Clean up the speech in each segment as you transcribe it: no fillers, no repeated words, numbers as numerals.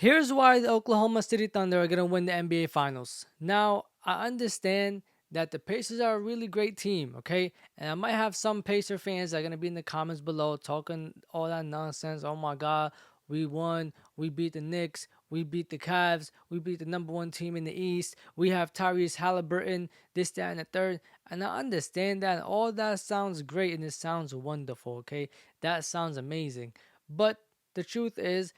Here's why the Oklahoma City Thunder are going to win the NBA Finals. Now, I understand that the Pacers are a really great team, okay? And I might have some Pacer fans that are going to be in the comments below talking all that nonsense. Oh my God, we won. We beat the Knicks. We beat the Cavs. We beat the number one team in the East. We have Tyrese Halliburton, this, that, and the third. And I understand that. All that sounds great and it sounds wonderful, okay? That sounds amazing. But the truth is,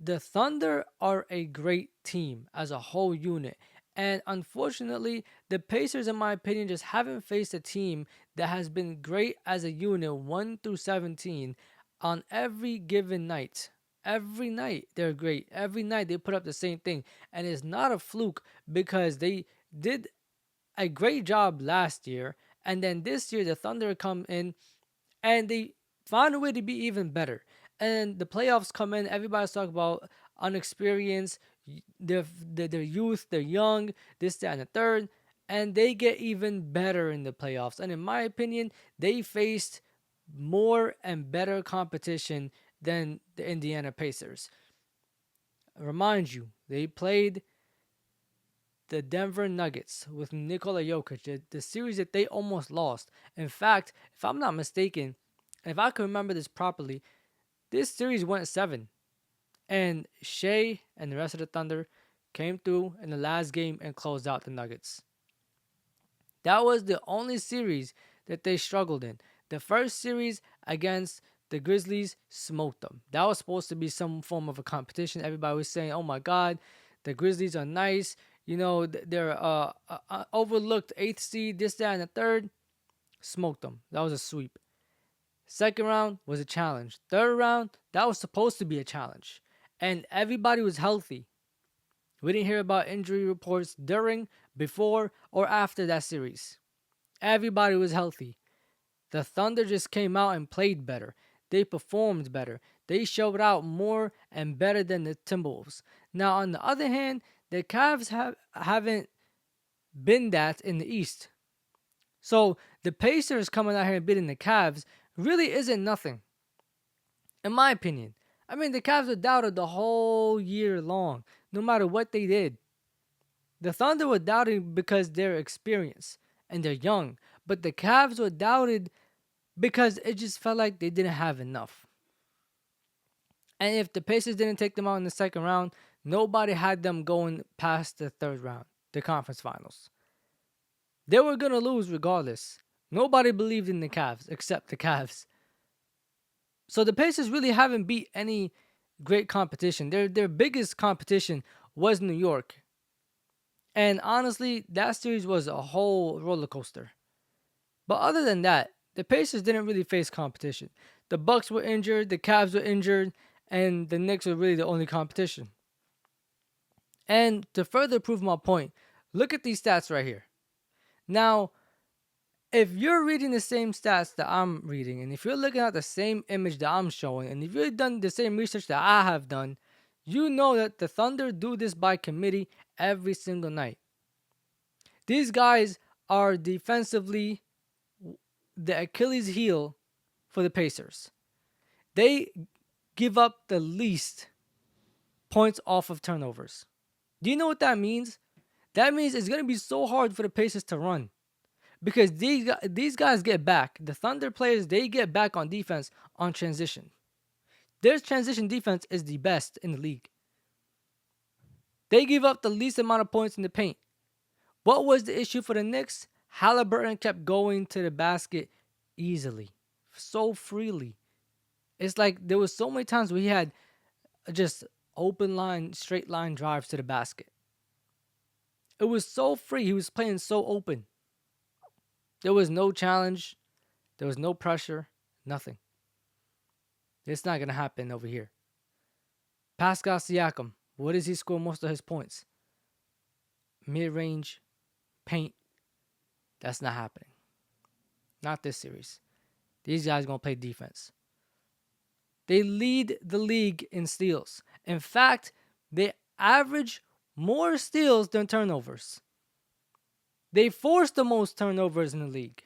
the Thunder are a great team as a whole unit. And unfortunately, the Pacers, in my opinion, just haven't faced a team that has been great as a unit 1 through 17 on every given night. Every night they're great. Every night they put up the same thing. And it's not a fluke because they did a great job last year. And then this year, the Thunder come in and they found a way to be even better. And the playoffs come in, everybody's talking about unexperienced, their youth, they're young, this, that, and the third, and they get even better in the playoffs. And in my opinion, they faced more and better competition than the Indiana Pacers. Remind you, they played the Denver Nuggets with Nikola Jokic, the series that they almost lost. In fact, if I'm not mistaken, if I can remember this properly, this series went 7. And Shea and the rest of the Thunder came through in the last game and closed out the Nuggets. That was the only series that they struggled in. The first series against the Grizzlies smoked them. That was supposed to be some form of a competition. Everybody was saying, oh my God, the Grizzlies are nice. You know, they're overlooked 8th seed, this, that, and the third. Smoked them. That was a sweep. Second round was a challenge. Third round, that was supposed to be a challenge. And everybody was healthy. We didn't hear about injury reports during, before, or after that series. Everybody was healthy. The Thunder just came out and played better. They performed better. They showed out more and better than the Timberwolves. Now, on the other hand, the Cavs haven't been that in the East. So the Pacers coming out here and beating the Cavs really isn't nothing, in my opinion. I mean, the Cavs were doubted the whole year long, no matter what they did. The Thunder were doubted because they're experienced and they're young, but the Cavs were doubted because it just felt like they didn't have enough. And if the Pacers didn't take them out in the second round, nobody had them going past the third round, the conference finals. They were going to lose regardless. Nobody believed in the Cavs except the Cavs. So the Pacers really haven't beat any great competition. Their biggest competition was New York. And honestly, that series was a whole roller coaster. But other than that, the Pacers didn't really face competition. The Bucks were injured, the Cavs were injured, and the Knicks were really the only competition. And to further prove my point, look at these stats right here. Now, if you're reading the same stats that I'm reading, and if you're looking at the same image that I'm showing, and if you've done the same research that I have done, you know that the Thunder do this by committee every single night. These guys are defensively the Achilles heel for the Pacers. They give up the least points off of turnovers. Do you know what that means? That means it's going to be so hard for the Pacers to run. Because these guys get back. The Thunder players, they get back on defense on transition. Their transition defense is the best in the league. They give up the least amount of points in the paint. What was the issue for the Knicks? Halliburton kept going to the basket easily, so freely. It's like there was so many times where he had just open line, straight line drives to the basket. It was so free. He was playing so open. There was no challenge. There was no pressure. Nothing. It's not going to happen over here. Pascal Siakam. Where does he score most of his points? Mid-range, paint. That's not happening. Not this series. These guys going to play defense. They lead the league in steals. In fact, they average more steals than turnovers. They force the most turnovers in the league.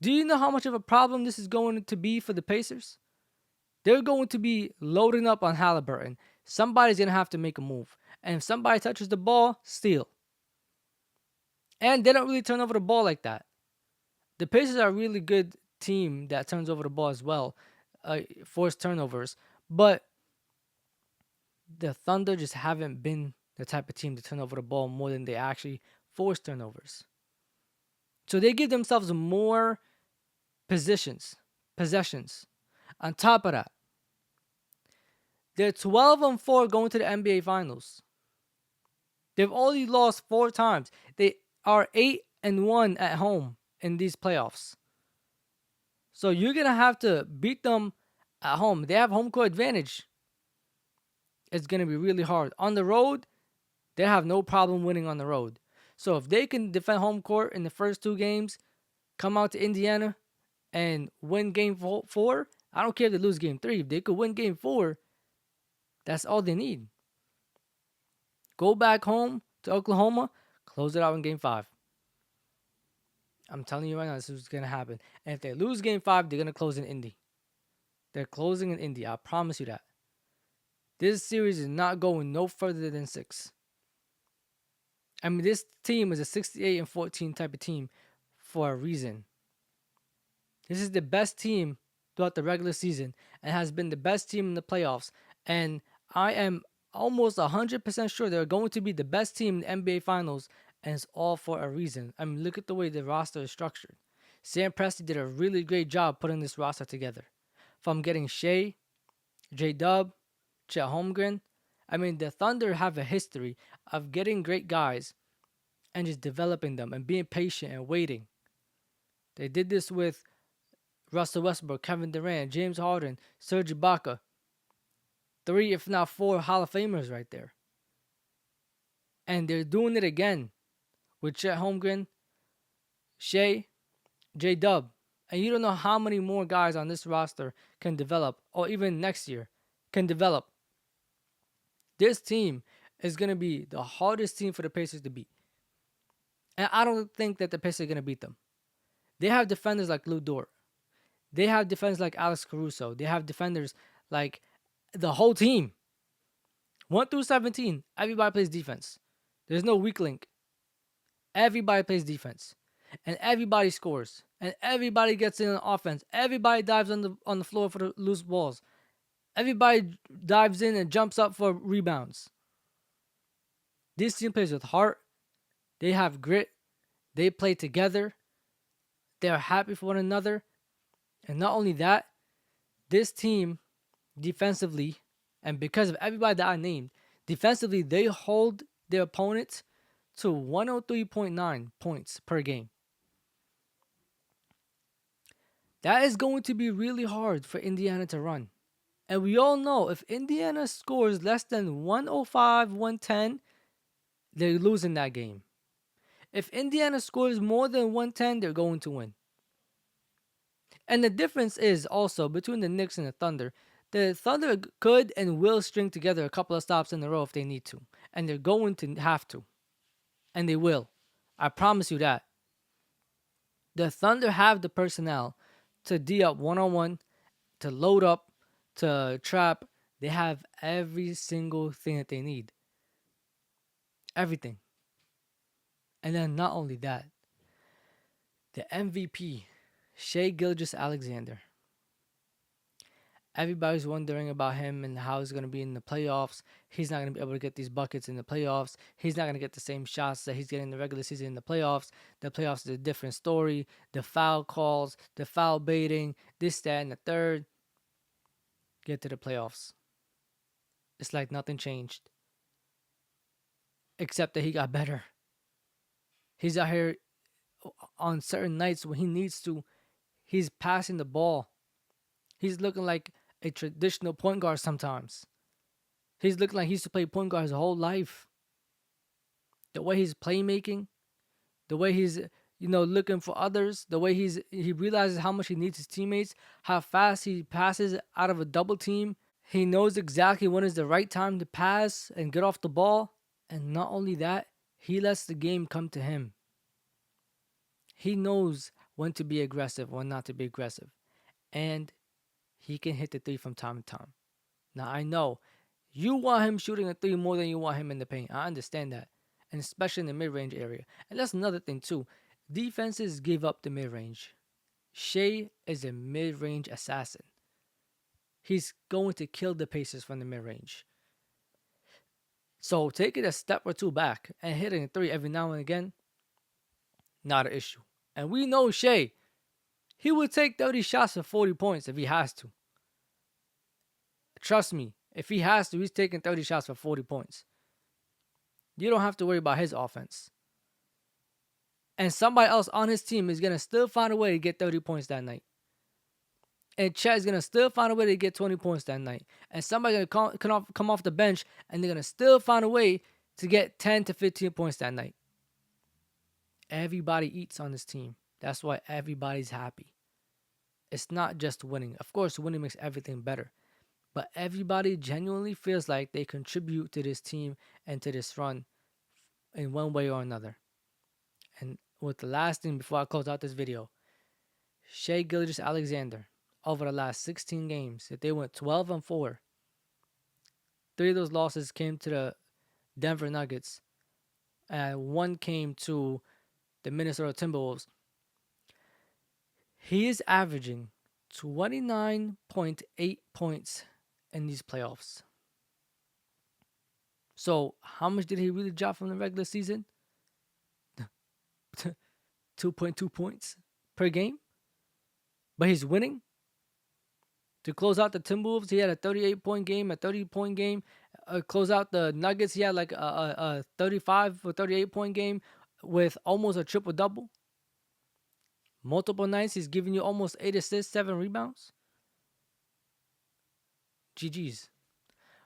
Do you know how much of a problem this is going to be for the Pacers? They're going to be loading up on Halliburton, somebody's going to have to make a move. And if somebody touches the ball, steal. And they don't really turn over the ball like that. The Pacers are a really good team that turns over the ball as well, force turnovers. But the Thunder just haven't been the type of team to turn over the ball more than they actually force turnovers. So they give themselves more possessions. On top of that, they're 12-4 going to the NBA Finals. They've only lost 4 times. They are 8-1 at home in these playoffs. So you're going to have to beat them at home. They have home court advantage. It's going to be really hard. On the road, they have no problem winning on the road. So if they can defend home court in the first 2 games, come out to Indiana and win game 4, I don't care if they lose game 3. If they could win game 4, that's all they need. Go back home to Oklahoma, close it out in game 5. I'm telling you right now, this is what's going to happen. And if they lose game 5, they're going to close in Indy. They're closing in Indy. I promise you that. This series is not going no further than 6. I mean, this team is a 68-14 type of team for a reason. This is the best team throughout the regular season and has been the best team in the playoffs. And I am almost 100% sure they're going to be the best team in the NBA Finals, and it's all for a reason. I mean, look at the way the roster is structured. Sam Presti did a really great job putting this roster together. From getting Shea, J-Dub, Chet Holmgren. I mean, the Thunder have a history of getting great guys and just developing them and being patient and waiting. They did this with Russell Westbrook, Kevin Durant, James Harden, Serge Ibaka. 3, if not 4, Hall of Famers right there. And they're doing it again with Chet Holmgren, Shea, J-Dub. And you don't know how many more guys on this roster can develop, or even next year can develop. This team is going to be the hardest team for the Pacers to beat. And I don't think that the Pacers are going to beat them. They have defenders like Lou Dort. They have defenders like Alex Caruso. They have defenders like the whole team. 1 through 17, everybody plays defense. There's no weak link. Everybody plays defense. And everybody scores. And everybody gets in on offense. Everybody dives on the floor for the loose balls. Everybody dives in and jumps up for rebounds. This team plays with heart. They have grit. They play together. They are happy for one another. And not only that, this team defensively, and because of everybody that I named, defensively, they hold their opponents to 103.9 points per game. That is going to be really hard for Indiana to run. And we all know if Indiana scores less than 105, 110, they're losing that game. If Indiana scores more than 110, they're going to win. And the difference is also between the Knicks and the Thunder. The Thunder could and will string together a couple of stops in a row if they need to. And they're going to have to. And they will. I promise you that. The Thunder have the personnel to D up one-on-one, to load up, to trap. They have every single thing that they need. Everything. And then not only that, the MVP, Shai Gilgeous-Alexander. Everybody's wondering about him and how he's going to be in the playoffs. He's not going to be able to get these buckets in the playoffs. He's not going to get the same shots that he's getting in the regular season in the playoffs. The playoffs is a different story. The foul calls, the foul baiting, this, that, and the third. Get to the playoffs. It's like nothing changed. Except that he got better. He's out here on certain nights when he needs to. He's passing the ball. He's looking like a traditional point guard sometimes. He's looking like he used to play point guard his whole life. The way he's playmaking, the way he's, looking for others, the way he realizes how much he needs his teammates, how fast he passes out of a double team. He knows exactly when is the right time to pass and get off the ball. And not only that, he lets the game come to him. He knows when to be aggressive, when not to be aggressive. And he can hit the 3 from time to time. Now, I know You want him shooting a three more than you want him in the paint. I understand that. And especially in the mid-range area. And that's another thing too. Defenses give up the mid-range. Shea is a mid-range assassin. He's going to kill the Pacers from the mid-range. So taking a step or two back and hitting a three every now and again, not an issue. And we know Shea, he would take 30 shots for 40 points if he has to. Trust me, if he has to, he's taking 30 shots for 40 points. You don't have to worry about his offense. And somebody else on his team is going to still find a way to get 30 points that night. And Chet is going to still find a way to get 20 points that night. And somebody's going to come off the bench and they're going to still find a way to get 10 to 15 points that night. Everybody eats on this team. That's why everybody's happy. It's not just winning. Of course, winning makes everything better. But everybody genuinely feels like they contribute to this team and to this run in one way or another. And with the last thing before I close out this video, Shai Gilgeous-Alexander, over the last 16 games, if they went 12-4, 3 of those losses came to the Denver Nuggets, and 1 came to the Minnesota Timberwolves. He is averaging 29.8 points in these playoffs. So, how much did he really drop from the regular season? 2.2 points per game. But he's winning. To close out the Timberwolves, he had a 38-point game, a 30-point game. Close out the Nuggets, he had like a 35 or 38-point game with almost a triple-double. Multiple nights, he's giving you almost 8 assists, 7 rebounds. GG's.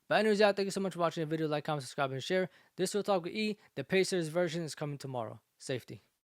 But anyways, y'all, thank you so much for watching the video. Like, comment, subscribe, and share. This will talk with E. The Pacers version is coming tomorrow. Safety.